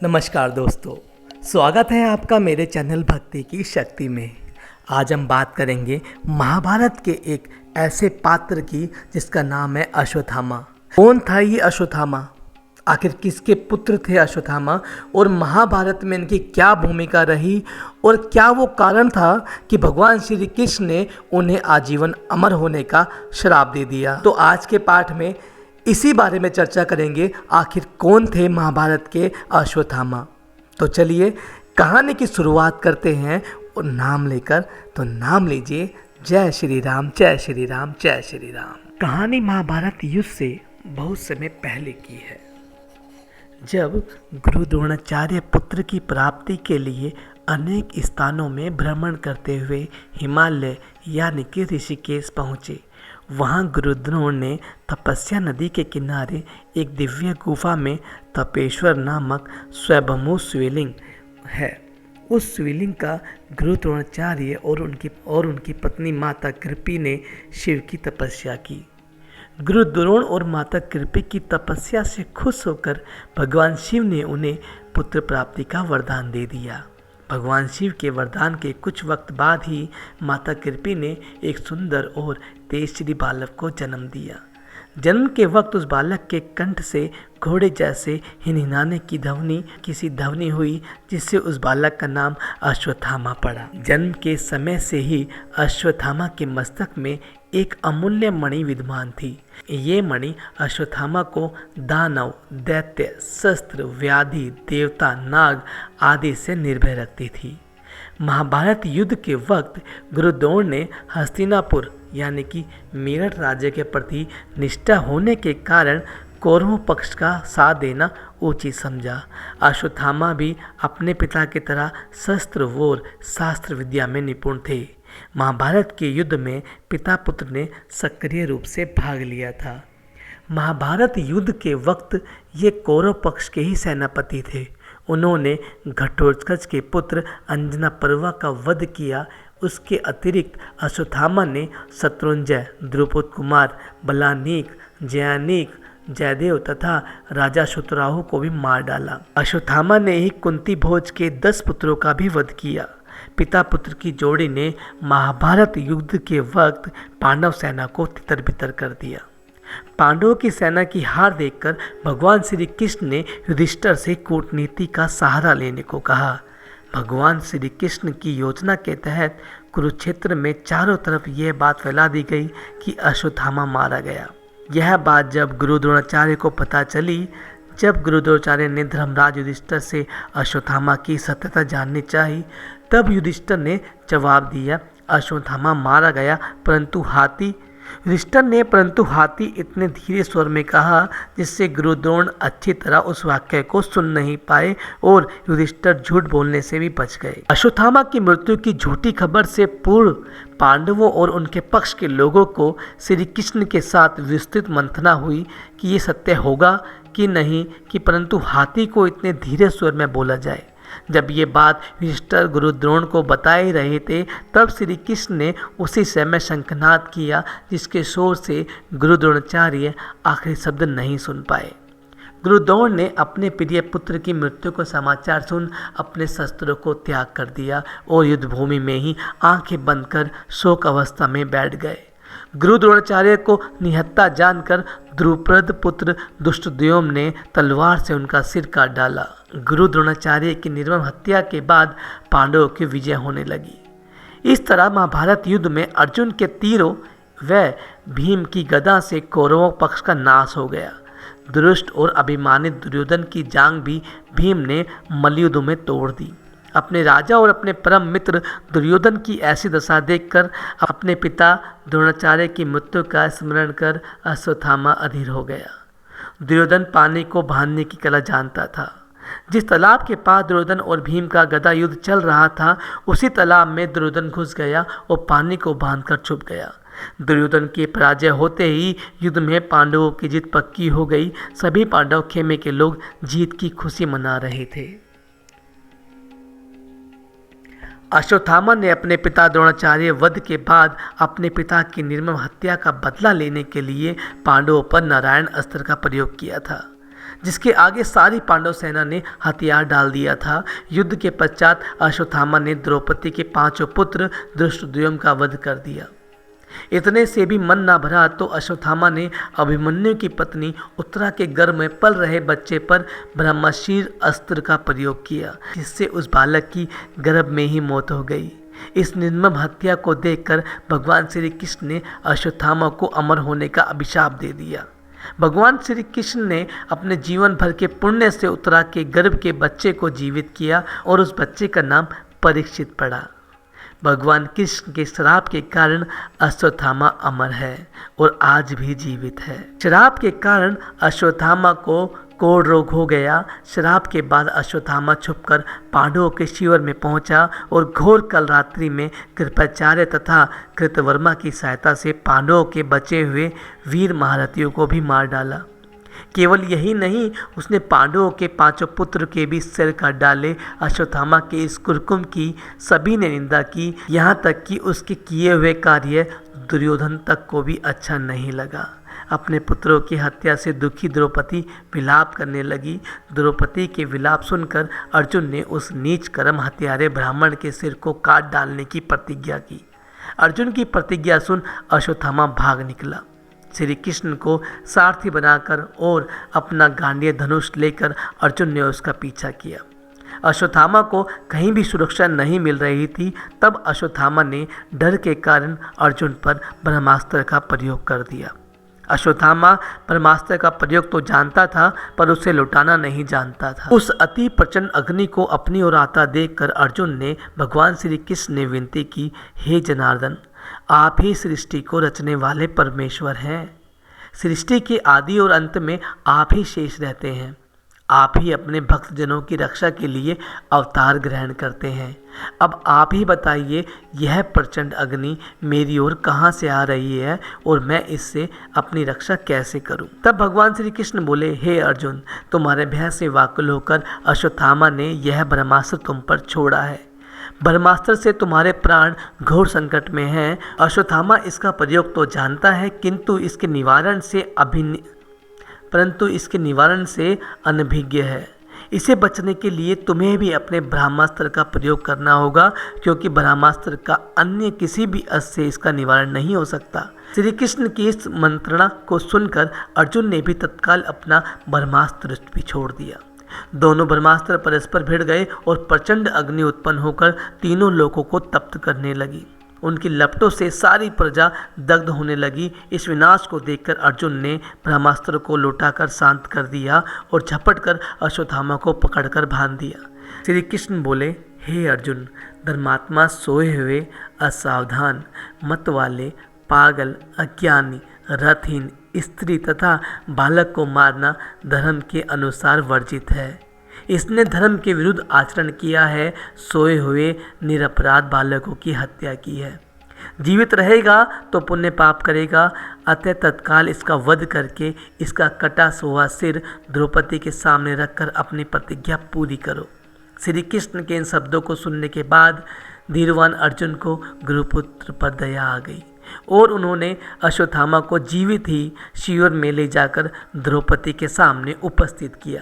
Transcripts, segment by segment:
नमस्कार दोस्तों, स्वागत है आपका मेरे चैनल भक्ति की शक्ति में। आज हम बात करेंगे महाभारत के एक ऐसे पात्र की जिसका नाम है अश्वत्थामा। कौन था ये अश्वत्थामा? आखिर किसके पुत्र थे अश्वत्थामा और महाभारत में इनकी क्या भूमिका रही और क्या वो कारण था कि भगवान श्री कृष्ण ने उन्हें आजीवन अमर होने का श्राप दे दिया। तो आज के पाठ में इसी बारे में चर्चा करेंगे, आखिर कौन थे महाभारत के अश्वत्थामा। तो चलिए कहानी की शुरुआत करते हैं और नाम लेकर। तो नाम लीजिए, जय श्री राम, जय श्री राम, जय श्री राम। कहानी महाभारत युद्ध से बहुत समय पहले की है, जब गुरु द्रोणाचार्य पुत्र की प्राप्ति के लिए अनेक स्थानों में भ्रमण करते हुए हिमालय यानी कि ऋषिकेश पहुँचे। वहाँ गुरु द्रोण ने तपस्या नदी के किनारे एक दिव्य गुफा में तपेश्वर नामक स्वयंभू शिवलिंग है। उस शिवलिंग का गुरु द्रोणाचार्य और उनकी पत्नी माता कृपी ने शिव की तपस्या की। गुरु द्रोण और माता कृपी की तपस्या से खुश होकर भगवान शिव ने उन्हें पुत्र प्राप्ति का वरदान दे दिया। भगवान शिव के वरदान के कुछ वक्त बाद ही माता कृपी ने एक सुंदर और तेजस्वी बालक को जन्म दिया। जन्म के वक्त उस बालक के कंठ से घोड़े जैसे हिनहिनाने की ध्वनि हुई, जिससे उस बालक का नाम अश्वत्थामा पड़ा। जन्म के समय से ही अश्वत्थामा के मस्तक में एक अमूल्य मणि विद्यमान थी। ये मणि अश्वत्थामा को दानव, दैत्य, शस्त्र, व्याधि, देवता, नाग आदि से निर्भय रखती थी। महाभारत युद्ध के वक्त गुरु द्रोण ने हस्तिनापुर यानी कि मेरठ राज्य के प्रति निष्ठा होने के कारण कौरवों पक्ष का साथ देना उचित समझा। अश्वत्थामा भी अपने पिता की तरह शस्त्र और शास्त्र विद्या में निपुण थे। महाभारत के युद्ध में पिता पुत्र ने सक्रिय रूप से भाग लिया था। महाभारत युद्ध के वक्त ये कौरव पक्ष के ही सेनापति थे। उन्होंने घटोत्कच के पुत्र अंजनापर्वा का वध किया। उसके अतिरिक्त अश्वत्थामा ने शत्रुंजय, द्रुपद कुमार, बलानीक, जयानीक, जयदेव तथा राजा शुतराहु को भी मार डाला। अश्वत्थामा ने ही कुंती भोज के 10 पुत्रों का भी वध किया। पिता पुत्र की जोड़ी ने महाभारत युद्ध के वक्त पांडव सेना को तितर बितर कर दिया। पांडवों की सेना की हार देखकर भगवान श्री कृष्ण ने युधिष्ठिर से कूटनीति का सहारा लेने को कहा। भगवान श्री कृष्ण की योजना के तहत कुरुक्षेत्र में चारों तरफ यह बात फैला दी गई कि अश्वत्थामा मारा गया। यह बात जब गुरु द्रोणाचार्य को पता चली, जब गुरु द्रोणाचार्य ने धर्मराज युधिष्ठिर से अश्वत्थामा की सत्यता जाननी चाही, तब युधिष्ठिर ने जवाब दिया, अश्वत्थामा मारा गया परंतु हाथी इतने धीरे स्वर में कहा जिससे गुरु द्रोण अच्छी तरह उस वाक्य को सुन नहीं पाए और युधिष्ठिर झूठ बोलने से भी बच गए। अश्वत्थामा की मृत्यु की झूठी खबर से पूर्व पांडवों और उनके पक्ष के लोगों को श्री कृष्ण के साथ विस्तृत मंथना हुई कि ये सत्य होगा कि नहीं कि परंतु हाथी को इतने धीरे स्वर में बोला जाए। जब ये बात युधिष्ठिर गुरु द्रोण को बता ही रहे थे, तब श्री कृष्ण ने उसी समय शंखनाद किया, जिसके शोर से गुरु द्रोणाचार्य आखिरी शब्द नहीं सुन पाए। गुरु द्रोण ने अपने प्रिय पुत्र की मृत्यु को समाचार सुन अपने शस्त्रों को त्याग कर दिया और युद्धभूमि में ही आंखें बंद कर शोक अवस्था में बैठ गए। गुरु द्रोणाचार्य को निहत्था जानकर द्रुपद पुत्र दुष्टद्युम्न ने तलवार से उनका सिर काट डाला। गुरु द्रोणाचार्य की निर्मम हत्या के बाद पांडवों की विजय होने लगी। इस तरह महाभारत युद्ध में अर्जुन के तीरों व भीम की गदा से कौरवों पक्ष का नाश हो गया। दुष्ट और अभिमानित दुर्योधन की जांग भी भीम ने मल्लयुद्ध में तोड़ दी। अपने राजा और अपने परम मित्र दुर्योधन की ऐसी दशा देखकर अपने पिता द्रोणाचार्य की मृत्यु का स्मरण कर अश्वत्थामा अधीर हो गया। दुर्योधन पानी को बांधने की कला जानता था। जिस तालाब के पास दुर्योधन और भीम का गदा युद्ध चल रहा था, उसी तालाब में दुर्योधन घुस गया और पानी को बांधकर छुप गया। दुर्योधन की पराजय होते ही युद्ध में पांडवों की जीत पक्की हो गई। सभी पांडव खेमे के लोग जीत की खुशी मना रहे थे। अश्वत्थामा ने अपने पिता द्रोणाचार्य वध के बाद अपने पिता की निर्मम हत्या का बदला लेने के लिए पांडवों पर नारायण अस्त्र का प्रयोग किया था। जिसके आगे सारी पांडव सेना ने हथियार डाल दिया था। युद्ध के पश्चात अश्वत्थामा ने द्रौपदी के 5 पुत्र धृष्टद्युम्न का वध कर दिया। इतने से भी मन ना भरा तो अश्वत्थामा ने अभिमन्यु की पत्नी उत्तरा के गर्भ में पल रहे बच्चे पर ब्रह्मशीर अस्त्र का प्रयोग किया, जिससे उस बालक की गर्भ में ही मौत हो गई। इस निर्मम हत्या को देखकर भगवान श्री कृष्ण ने अश्वत्थामा को अमर होने का अभिशाप दे दिया। भगवान श्री कृष्ण ने अपने जीवन भर के पुण्य से उत्तरा के गर्भ के बच्चे को जीवित किया और उस बच्चे का नाम परीक्षित पड़ा। भगवान कृष्ण के श्राप के कारण अश्वत्थामा अमर है और आज भी जीवित है। श्राप के कारण अश्वत्थामा को कोढ़ रोग हो गया। श्राप के बाद अश्वत्थामा छुपकर पांडवों के शिविर में पहुंचा और घोर कल रात्रि में कृपाचार्य तथा कृतवर्मा की सहायता से पांडवों के बचे हुए वीर महारथियों को भी मार डाला। केवल यही नहीं, उसने पांडवों के 5 पुत्र के भी सिर काट डाले। अश्वत्थामा के इस कुकर्म की सभी ने निंदा की, यहाँ तक कि उसके किए हुए कार्य दुर्योधन तक को भी अच्छा नहीं लगा। अपने पुत्रों की हत्या से दुखी द्रौपदी विलाप करने लगी। द्रौपदी के विलाप सुनकर अर्जुन ने उस नीच कर्म हत्यारे ब्राह्मण के सिर को काट डालने की प्रतिज्ञा की। अर्जुन की प्रतिज्ञा सुन अश्वत्थामा भाग निकला। श्री कृष्ण को सारथी बनाकर और अपना गांडीय धनुष लेकर अर्जुन ने उसका पीछा किया। अश्वत्थामा को कहीं भी सुरक्षा नहीं मिल रही थी। तब अश्वत्थामा ने डर के कारण अर्जुन पर ब्रह्मास्त्र का प्रयोग कर दिया। अश्वत्थामा ब्रह्मास्त्र का प्रयोग तो जानता था, पर उसे लौटाना नहीं जानता था। उस अति प्रचंड अग्नि को अपनी ओर आता देखकर अर्जुन ने भगवान श्री कृष्ण ने विनती की, हे जनार्दन, आप ही सृष्टि को रचने वाले परमेश्वर हैं। सृष्टि के आदि और अंत में आप ही शेष रहते हैं। आप ही अपने भक्तजनों की रक्षा के लिए अवतार ग्रहण करते हैं। अब आप ही बताइए, यह प्रचंड अग्नि मेरी ओर कहाँ से आ रही है और मैं इससे अपनी रक्षा कैसे करूं? तब भगवान श्री कृष्ण बोले, हे अर्जुन, तुम्हारे भय से व्याकुल होकर अश्वत्थामा ने यह ब्रह्मास्त्र तुम पर छोड़ा है। ब्रह्मास्त्र से तुम्हारे प्राण घोर संकट में हैं। अश्वत्थामा इसका प्रयोग तो जानता है, परंतु इसके निवारण से अनभिज्ञ है। इसे बचने के लिए तुम्हें भी अपने ब्रह्मास्त्र का प्रयोग करना होगा, क्योंकि ब्रह्मास्त्र का अन्य किसी भी अस्त्र से इसका निवारण नहीं हो सकता। श्री कृष्ण की इस मंत्रणा को सुनकर अर्जुन ने भी तत्काल अपना ब्रह्मास्त्र भी छोड़ दिया। दोनों ब्रह्मास्त्र परस्पर भिड़ गए और प्रचंड अग्नि उत्पन्न होकर तीनों लोगों को तप्त करने लगी। उनकी लपटों से सारी प्रजा दग्ध होने लगी। इस विनाश को देखकर अर्जुन ने ब्रह्मास्त्र को लौटाकर शांत कर दिया और झपटकर अश्वत्थामा को पकड़कर बांध दिया। श्री कृष्ण बोले, हे अर्जुन, धर्मात्मा सोए हुए, असावधान, मत वाले, पागल, अज्ञानी, रथहीन, स्त्री तथा बालक को मारना धर्म के अनुसार वर्जित है। इसने धर्म के विरुद्ध आचरण किया है। सोए हुए निरपराध बालकों की हत्या की है। जीवित रहेगा तो पुण्य पाप करेगा, अतः तत्काल इसका वध करके इसका कटा हुआ सिर द्रौपदी के सामने रखकर अपनी प्रतिज्ञा पूरी करो। श्री कृष्ण के इन शब्दों को सुनने के बाद धीरवान अर्जुन को गुरुपुत्र पर दया आ गई और उन्होंने अश्वत्थामा को जीवित ही शिविर में ले जाकर द्रौपदी के सामने उपस्थित किया।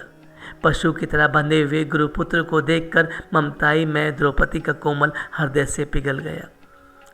पशु की तरह बंधे हुए गुरुपुत्र को देखकर ममताई में द्रौपदी का कोमल हृदय से पिघल गया।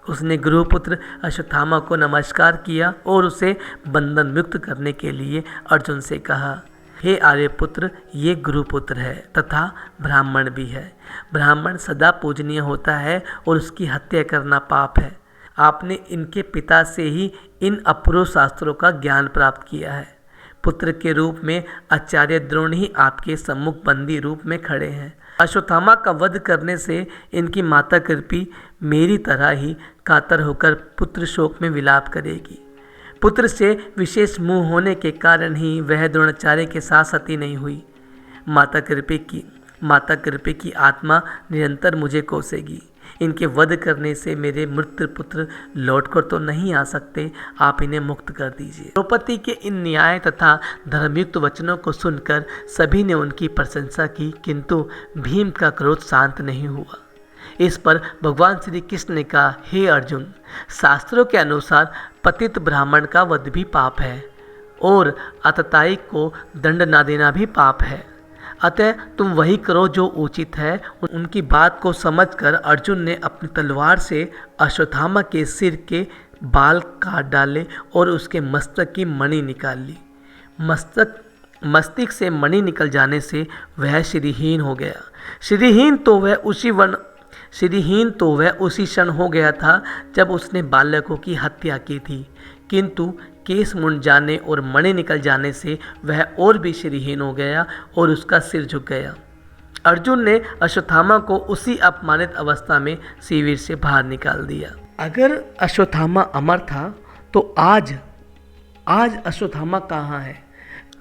उसने गुरुपुत्र अश्वत्थामा को नमस्कार किया और उसे बंधन मुक्त करने के लिए अर्जुन से कहा, हे आर्यपुत्र, ये गुरुपुत्र है तथा ब्राह्मण भी है। ब्राह्मण सदा पूजनीय होता है और उसकी हत्या करना पाप है। आपने इनके पिता से ही इन अपूर्व शास्त्रों का ज्ञान प्राप्त किया है। पुत्र के रूप में आचार्य द्रोण ही आपके सम्मुख बंदी रूप में खड़े हैं। अश्वत्थामा का वध करने से इनकी माता कृपी मेरी तरह ही कातर होकर पुत्र शोक में विलाप करेगी। पुत्र से विशेष मुँह होने के कारण ही वह द्रोणाचार्य के साथ सती नहीं हुई। माता कृपी की आत्मा निरंतर मुझे कोसेगी। इनके वध करने से मेरे मृत पुत्र लौटकर तो नहीं आ सकते, आप इन्हें मुक्त कर दीजिए। द्रौपदी के इन न्याय तथा धर्मयुक्त वचनों को सुनकर सभी ने उनकी प्रशंसा की, किंतु भीम का क्रोध शांत नहीं हुआ। इस पर भगवान श्री कृष्ण ने कहा, हे अर्जुन, शास्त्रों के अनुसार पतित ब्राह्मण का वध भी पाप है। और आतताई को दंड ना देना भी पाप है। अतः तुम वही करो जो उचित है। उनकी बात को समझकर अर्जुन ने अपनी तलवार से अश्वत्थामा के सिर के बाल काट डाले और उसके मस्तक की मणि निकाल ली। मस्तिष्क से मणि निकल जाने से वह श्रीहीन हो गया। श्रीहीन तो वह उसी क्षण हो गया था जब उसने बालकों की हत्या की थी, किंतु केस मुंड जाने और मणि निकल जाने से वह और भी श्रीहीन हो गया और उसका सिर झुक गया। अर्जुन ने अश्वत्थामा को उसी अपमानित अवस्था में शिविर से बाहर निकाल दिया। अगर अश्वत्थामा अमर था तो आज अश्वत्थामा कहाँ है?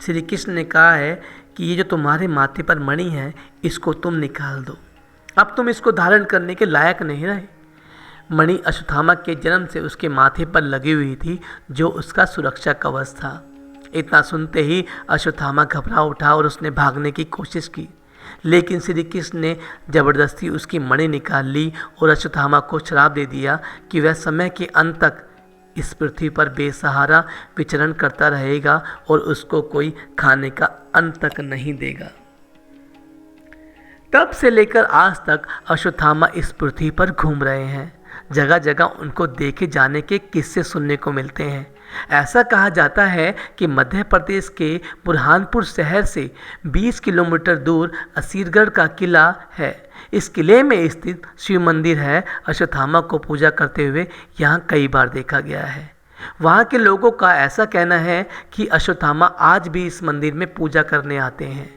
श्री कृष्ण ने कहा है कि ये जो तुम्हारे माथे पर मणि है इसको तुम निकाल दो, अब तुम इसको धारण करने के लायक नहीं रहे। मणि अश्वत्थामा के जन्म से उसके माथे पर लगी हुई थी, जो उसका सुरक्षा कवच था। इतना सुनते ही अश्वत्थामा घबरा उठा और उसने भागने की कोशिश की, लेकिन श्री कृष्ण ने जबरदस्ती उसकी मणि निकाल ली और अश्वत्थामा को श्राप दे दिया कि वह समय के अंत तक इस पृथ्वी पर बेसहारा विचरण करता रहेगा और उसको कोई खाने का अन्न तक नहीं देगा। तब से लेकर आज तक अश्वत्थामा इस पृथ्वी पर घूम रहे हैं। जगह जगह उनको देखे जाने के किस्से सुनने को मिलते हैं। ऐसा कहा जाता है कि मध्य प्रदेश के बुरहानपुर शहर से 20 किलोमीटर दूर असीरगढ़ का किला है। इस किले में स्थित शिव मंदिर है। अश्वत्थामा को पूजा करते हुए यहाँ कई बार देखा गया है। वहाँ के लोगों का ऐसा कहना है कि अश्वत्थामा आज भी इस मंदिर में पूजा करने आते हैं।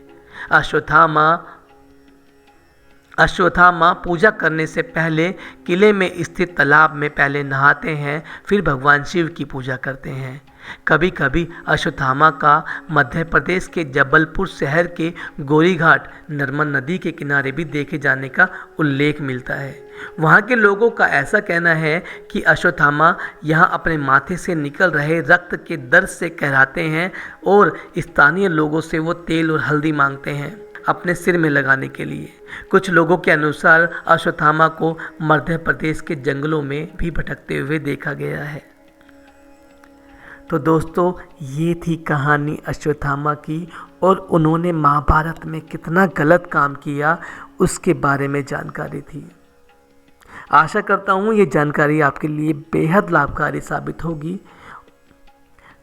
अश्वत्थामा पूजा करने से पहले किले में स्थित तालाब में पहले नहाते हैं, फिर भगवान शिव की पूजा करते हैं। कभी कभी अश्वत्थामा का मध्य प्रदेश के जबलपुर शहर के गोरीघाट नर्मदा नदी के किनारे भी देखे जाने का उल्लेख मिलता है। वहाँ के लोगों का ऐसा कहना है कि अश्वत्थामा यहाँ अपने माथे से निकल रहे रक्त के दर्द से कहराते हैं और स्थानीय लोगों से वो तेल और हल्दी मांगते हैं अपने सिर में लगाने के लिए। कुछ लोगों के अनुसार अश्वत्थामा को मध्य प्रदेश के जंगलों में भी भटकते हुए देखा गया है। तो दोस्तों, ये थी कहानी अश्वत्थामा की और उन्होंने महाभारत में कितना गलत काम किया उसके बारे में जानकारी थी। आशा करता हूँ ये जानकारी आपके लिए बेहद लाभकारी साबित होगी।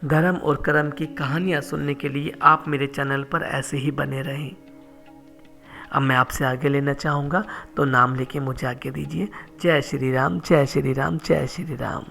धर्म और कर्म की कहानियाँ सुनने के लिए आप मेरे चैनल पर ऐसे ही बने रहें। अब मैं आपसे आगे लेना चाहूँगा, तो नाम लेके मुझे आगे दीजिए। जय श्री राम, जय श्री राम, जय श्री राम।